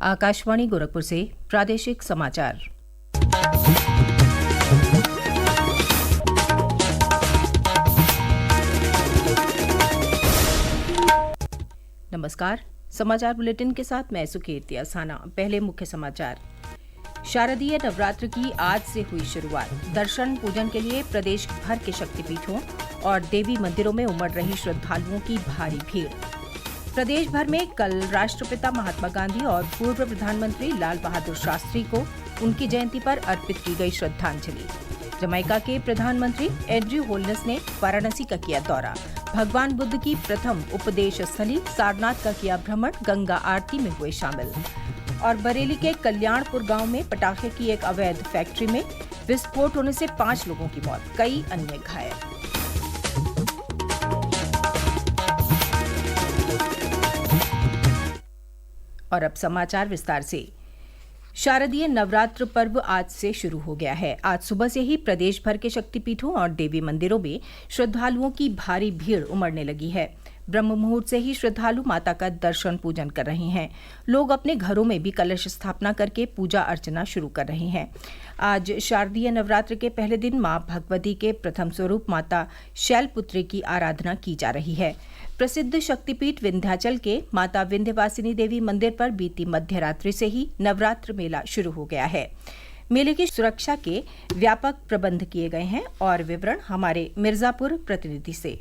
आकाशवाणी गोरखपुर से प्रादेशिक समाचार। नमस्कार। समाचार बुलेटिन के साथ मैं सुकीर्ति असाना। पहले मुख्य समाचार। शारदीय नवरात्र की आज से हुई शुरुआत। दर्शन पूजन के लिए प्रदेश भर के शक्तिपीठों और देवी मंदिरों में उमड़ रही श्रद्धालुओं की भारी भीड़। प्रदेश भर में कल राष्ट्रपिता महात्मा गांधी और पूर्व प्रधानमंत्री लाल बहादुर शास्त्री को उनकी जयंती पर अर्पित की गई श्रद्धांजलि। जमैका के प्रधानमंत्री एंड्रयू होलनेस ने वाराणसी का किया दौरा। भगवान बुद्ध की प्रथम उपदेश स्थली सारनाथ का किया भ्रमण। गंगा आरती में हुए शामिल। और बरेली के कल्याणपुर गांव में पटाखे की एक अवैध फैक्ट्री में विस्फोट होने से 5 लोगों की मौत, कई अन्य घायल। और अब समाचार विस्तार से। शारदीय नवरात्र पर्व आज से शुरू हो गया है। आज सुबह से ही प्रदेश भर के शक्तिपीठों और देवी मंदिरों में श्रद्धालुओं की भारी भीड़ उमड़ने लगी है। ब्रह्म मुहूर्त से ही श्रद्धालु माता का दर्शन पूजन कर रहे हैं। लोग अपने घरों में भी कलश स्थापना करके पूजा अर्चना शुरू कर रहे हैं। आज शारदीय नवरात्र के पहले दिन मां भगवती के प्रथम स्वरूप माता शैलपुत्री की आराधना की जा रही है। प्रसिद्ध शक्तिपीठ विंध्याचल के माता विंध्यवासिनी देवी मंदिर पर बीती मध्य रात्रि से ही नवरात्र मेला शुरू हो गया है। मेले की सुरक्षा के व्यापक प्रबंध किए गए हैं और विवरण हमारे मिर्जापुर प्रतिनिधि से।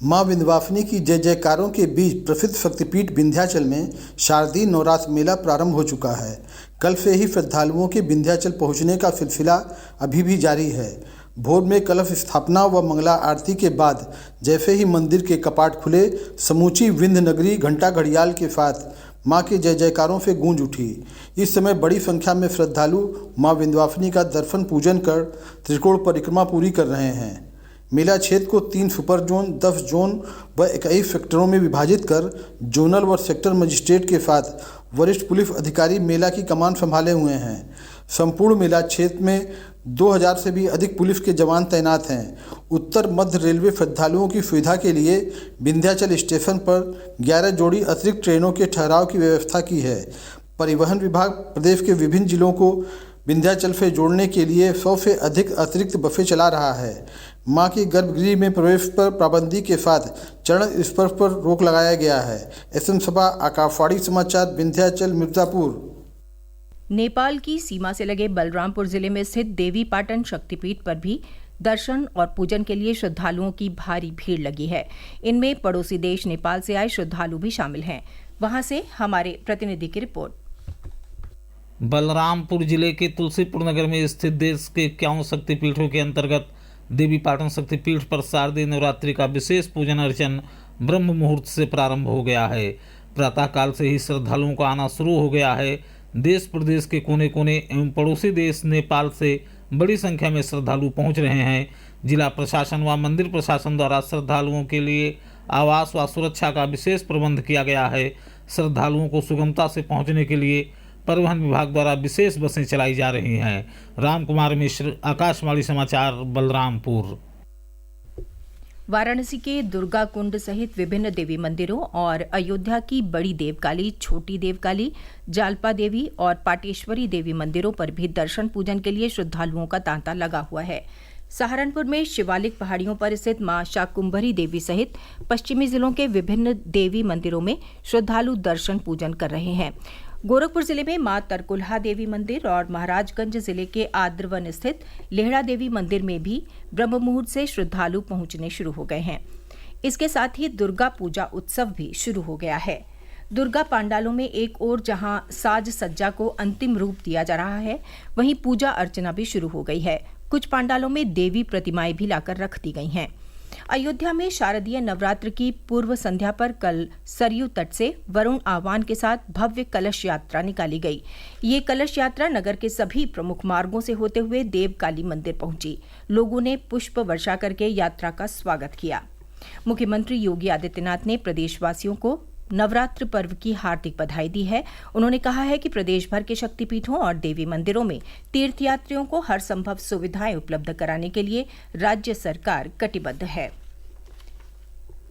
मां विंध्यवासिनी की जय जयकारों के बीच प्रसिद्ध शक्तिपीठ विंध्याचल में शारदीय नवरात्र मेला प्रारंभ हो चुका है। कल से ही श्रद्धालुओं के विंध्याचल पहुंचने का सिलसिला अभी भी जारी है। भोर में कलश स्थापना व मंगला आरती के बाद जैसे ही मंदिर के कपाट खुले, समूची विंध्य नगरी घंटा घड़ियाल के साथ मां के जय जयकारों से गूंज उठी। इस समय बड़ी संख्या में श्रद्धालु मां विंध्यवासिनी का दर्शन पूजन कर त्रिकोण परिक्रमा पूरी कर रहे हैं। मेला क्षेत्र को 3 सुपर जोन, 10 जोन व 21 सेक्टरों में विभाजित कर जोनल व सेक्टर मजिस्ट्रेट के साथ वरिष्ठ पुलिस अधिकारी मेला की कमान संभाले हुए हैं। संपूर्ण मेला क्षेत्र में 2000 से भी अधिक पुलिस के जवान तैनात हैं। उत्तर मध्य रेलवे श्रद्धालुओं की सुविधा के लिए विंध्याचल स्टेशन पर 11 जोड़ी अतिरिक्त ट्रेनों के ठहराव की व्यवस्था की है। परिवहन विभाग प्रदेश के विभिन्न जिलों को विंध्याचल से जोड़ने के लिए 100 से अधिक अतिरिक्त बसें चला रहा है। मां के गर्भगृह में प्रवेश पर पाबंदी के साथ चरण स्पर्श पर रोक लगाया गया है। एसएम सभा, आकाशवाणी समाचार, विंध्याचल, मिर्जापुर। नेपाल की सीमा से लगे बलरामपुर जिले में स्थित देवी पाटन शक्तिपीठ पर भी दर्शन और पूजन के लिए श्रद्धालुओं की भारी भीड़ लगी है। इनमें पड़ोसी देश नेपाल से आए श्रद्धालु भी शामिल हैं। वहां से हमारे प्रतिनिधि की रिपोर्ट। बलरामपुर जिले के तुलसीपुर नगर में स्थित देश के 51 शक्तिपीठों के अंतर्गत देवी पाटन शक्तिपीठ पर शारदीय नवरात्रि का विशेष पूजन अर्चन ब्रह्म मुहूर्त से प्रारंभ हो गया है। प्रातःकाल से ही श्रद्धालुओं का आना शुरू हो गया है। देश प्रदेश के कोने कोने एवं पड़ोसी देश नेपाल से बड़ी संख्या में श्रद्धालु पहुंच रहे हैं। जिला प्रशासन व मंदिर प्रशासन द्वारा श्रद्धालुओं के लिए आवास व सुरक्षा का विशेष प्रबंध किया गया है। श्रद्धालुओं को सुगमता से पहुंचने के लिए परिवहन विभाग द्वारा विशेष बसें चलाई जा रही हैं। रामकुमार मिश्र, आकाशवाणी समाचार, बलरामपुर। वाराणसी के दुर्गा कुंड सहित विभिन्न देवी मंदिरों और अयोध्या की बड़ी देवकाली, छोटी देवकाली, जालपा देवी और पाटेश्वरी देवी मंदिरों पर भी दर्शन पूजन के लिए श्रद्धालुओं का तांता लगा हुआ है। सहारनपुर में शिवालिक पहाड़ियों पर स्थित मां शाकुंभरी देवी सहित पश्चिमी जिलों के विभिन्न देवी मंदिरों में श्रद्धालु दर्शन पूजन कर रहे हैं। गोरखपुर जिले में मां तरकुलहा देवी मंदिर और महाराजगंज जिले के आद्रवन स्थित लेहड़ा देवी मंदिर में भी ब्रह्म मुहूर्त से श्रद्धालु पहुंचने शुरू हो गए हैं। इसके साथ ही दुर्गा पूजा उत्सव भी शुरू हो गया है। दुर्गा पांडालों में एक ओर जहां साज सज्जा को अंतिम रूप दिया जा रहा है, वहीं पूजा अर्चना भी शुरू हो गई है। कुछ पांडालों में देवी प्रतिमाएं भी लाकर रख दी गई हैं। अयोध्या में शारदीय नवरात्र की पूर्व संध्या पर कल सरयू तट से वरुण आह्वान के साथ भव्य कलश यात्रा निकाली गई। ये कलश यात्रा नगर के सभी प्रमुख मार्गों से होते हुए देवकाली मंदिर पहुंची। लोगों ने पुष्प वर्षा करके यात्रा का स्वागत किया। मुख्यमंत्री योगी आदित्यनाथ ने प्रदेशवासियों को नवरात्र पर्व की हार्दिक बधाई दी है। उन्होंने कहा है कि प्रदेश भर के शक्तिपीठों और देवी मंदिरों में तीर्थयात्रियों को हर संभव सुविधाएं उपलब्ध कराने के लिए राज्य सरकार कटिबद्ध है।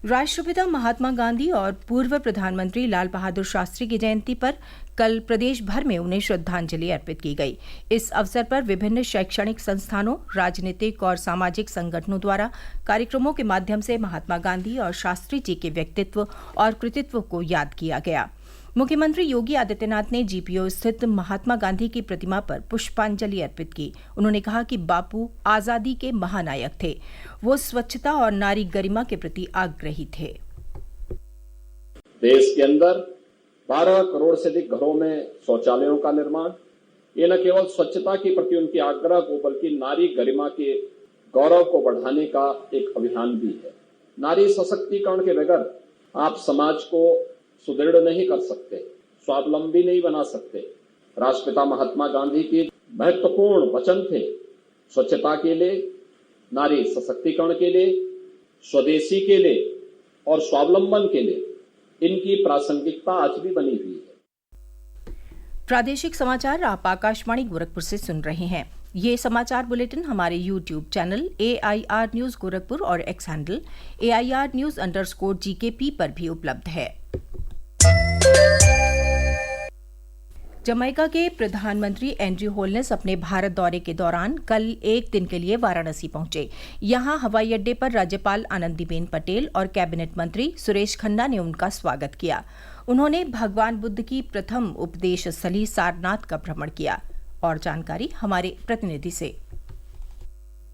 राष्ट्रपिता महात्मा गांधी और पूर्व प्रधानमंत्री लाल बहादुर शास्त्री की जयंती पर कल प्रदेश भर में उन्हें श्रद्धांजलि अर्पित की गई। इस अवसर पर विभिन्न शैक्षणिक संस्थानों, राजनीतिक और सामाजिक संगठनों द्वारा कार्यक्रमों के माध्यम से महात्मा गांधी और शास्त्री जी के व्यक्तित्व और कृतित्व को याद किया गया। मुख्यमंत्री योगी आदित्यनाथ ने जीपीओ स्थित महात्मा गांधी की प्रतिमा पर पुष्पांजलि अर्पित की। उन्होंने कहा कि बापू आजादी के महानायक थे। वो स्वच्छता और नारी गरिमा के प्रति आग्रही थे। देश के अंदर 12 करोड़ से अधिक घरों में शौचालयों का निर्माण, ये न केवल स्वच्छता के प्रति उनके आग्रह को बल्कि नारी गरिमा के गौरव को बढ़ाने का एक अभियान भी है। नारी सशक्तिकरण के बगैर आप समाज को सुदृढ़ नहीं कर सकते, स्वावलंबी नहीं बना सकते। राष्ट्रपिता महात्मा गांधी के महत्वपूर्ण वचन थे स्वच्छता के लिए, नारी सशक्तिकरण के लिए, स्वदेशी के लिए और स्वावलंबन के लिए। इनकी प्रासंगिकता आज भी बनी हुई है। प्रादेशिक समाचार आप आकाशवाणी गोरखपुर से सुन रहे हैं। ये समाचार बुलेटिन हमारे YouTube channel AIR news Gorakhpur और एक्स हैंडल AIR न्यूज_GKP पर भी उपलब्ध है। जमैका के प्रधानमंत्री एंड्रयू होलनेस अपने भारत दौरे के दौरान कल एक दिन के लिए वाराणसी पहुंचे। यहां हवाई अड्डे पर राज्यपाल आनंदीबेन पटेल और कैबिनेट मंत्री सुरेश खन्ना ने उनका स्वागत किया। उन्होंने भगवान बुद्ध की प्रथम उपदेश स्थली सारनाथ का भ्रमण किया। और जानकारी हमारे प्रतिनिधि से।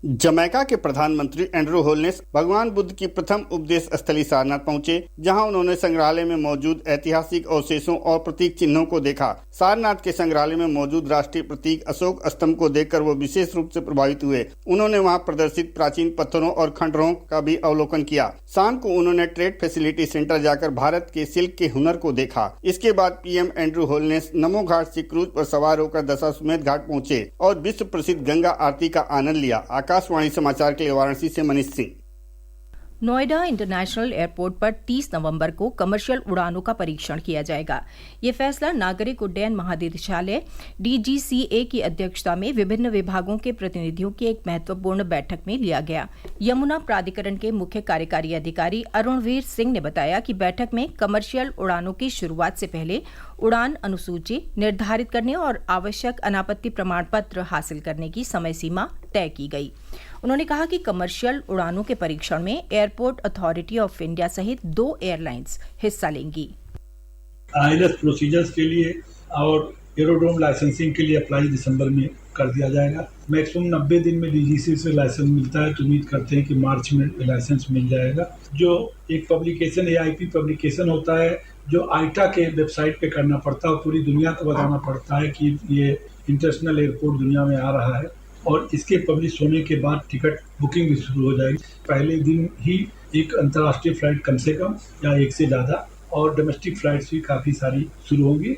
जमैका के प्रधानमंत्री एंड्रयू होलनेस भगवान बुद्ध की प्रथम उपदेश स्थली सारनाथ पहुंचे, जहां उन्होंने संग्रहालय में मौजूद ऐतिहासिक अवशेषों और प्रतीक चिन्हों को देखा। सारनाथ के संग्रहालय में मौजूद राष्ट्रीय प्रतीक अशोक स्तंभ को देखकर वो विशेष रूप से प्रभावित हुए। उन्होंने वहां प्रदर्शित प्राचीन पत्थरों और खंडरों का भी अवलोकन किया। शाम को उन्होंने ट्रेड फैसिलिटी सेंटर जाकर भारत के सिल्क के हुनर को देखा। इसके बाद PM Andrew wholeness Namo Ghat से क्रूज पर सवार होकर दशाश्वमेध घाट पहुंचे और विश्व प्रसिद्ध गंगा आरती का आनंद लिया। आकाशवाणी समाचार के लिए वाराणसी से मनीष सिंह। नोएडा इंटरनेशनल एयरपोर्ट पर 30 नवंबर को कमर्शियल उड़ानों का परीक्षण किया जाएगा। ये फैसला नागरिक उड्डयन महानिदेशालय DGCA की अध्यक्षता में विभिन्न विभागों के प्रतिनिधियों की एक महत्वपूर्ण बैठक में लिया गया। यमुना प्राधिकरण के मुख्य कार्यकारी अधिकारी अरुणवीर सिंह ने बताया कि बैठक में कमर्शियल उड़ानों की शुरुआत से पहले उड़ान अनुसूची निर्धारित करने और आवश्यक अनापत्ति प्रमाण पत्र हासिल करने की समय सीमा तय की गई। उन्होंने कहा कि कमर्शियल उड़ानों के परीक्षण में एयरपोर्ट अथॉरिटी ऑफ इंडिया सहित 2 एयरलाइंस हिस्सा लेंगी। ILS प्रोसीजर्स के लिए और एरोड्रोम लाइसेंसिंग के लिए अप्लाई दिसंबर में कर दिया जाएगा। मैक्सिमम 90 दिन में DGCA से लाइसेंस मिलता है, तो उम्मीद करते हैं कि मार्च में लाइसेंस मिल जाएगा। जो एक पब्लिकेशन AIP पब्लिकेशन होता है, जो आईटा के वेबसाइट पे करना पड़ता है और पूरी दुनिया को बताना पड़ता है कि ये इंटरनेशनल एयरपोर्ट दुनिया में आ रहा है, और इसके पब्लिश होने के बाद टिकट बुकिंग भी शुरू हो जाएगी। पहले दिन ही एक अंतर्राष्ट्रीय फ्लाइट कम से कम या एक से ज़्यादा और डोमेस्टिक फ्लाइट्स भी काफ़ी सारी शुरू होंगी।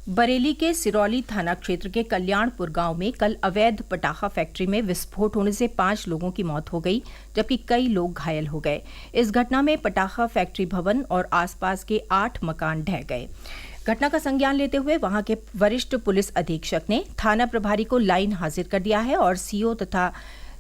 बरेली के सिरौली थाना क्षेत्र के कल्याणपुर गांव में कल अवैध पटाखा फैक्ट्री में विस्फोट होने से 5 लोगों की मौत हो गई, जबकि कई लोग घायल हो गए। इस घटना में पटाखा फैक्ट्री भवन और आसपास के 8 मकान ढह गए। घटना का संज्ञान लेते हुए वहां के वरिष्ठ पुलिस अधीक्षक ने थाना प्रभारी को लाइन हाजिर कर दिया है और CO तथा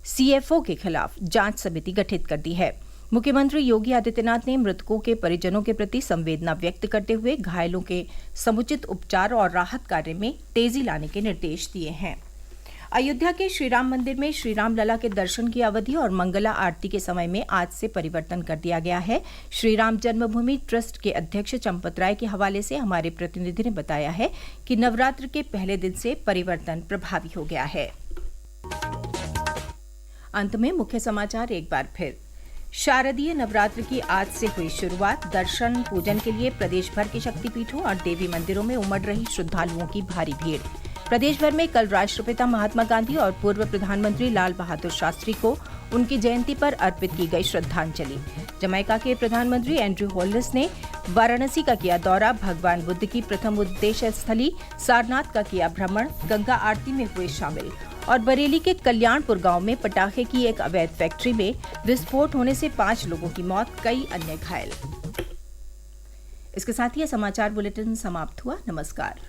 CFO के खिलाफ जांच समिति गठित कर दी है। मुख्यमंत्री योगी आदित्यनाथ ने मृतकों के परिजनों के प्रति संवेदना व्यक्त करते हुए घायलों के समुचित उपचार और राहत कार्य में तेजी लाने के निर्देश दिए हैं। अयोध्या के श्रीराम मंदिर में श्रीराम लला के दर्शन की अवधि और मंगला आरती के समय में आज से परिवर्तन कर दिया गया है। श्रीराम जन्मभूमि ट्रस्ट के अध्यक्ष चंपत राय के हवाले से हमारे प्रतिनिधि ने बताया है कि नवरात्र के पहले दिन से परिवर्तन प्रभावी हो गया है। अंत में मुख्य समाचार एक बार फिर। शारदीय नवरात्र की आज से हुई शुरुआत। दर्शन पूजन के लिए प्रदेश भर के शक्तिपीठों और देवी मंदिरों में उमड़ रही श्रद्धालुओं की भारी भीड़। प्रदेश भर में कल राष्ट्रपिता महात्मा गांधी और पूर्व प्रधानमंत्री लाल बहादुर शास्त्री को उनकी जयंती पर अर्पित की गई श्रद्धांजलि। जमैका के प्रधानमंत्री एंड्रयू होलनेस ने वाराणसी का किया दौरा। भगवान बुद्ध की प्रथम उपदेश स्थली सारनाथ का किया भ्रमण। गंगा आरती में हुए शामिल। और बरेली के कल्याणपुर गांव में पटाखे की एक अवैध फैक्ट्री में विस्फोट होने से 5 लोगों की मौत, कई अन्य घायल। इसके साथ ही यह समाचार बुलेटिन समाप्त हुआ। नमस्कार।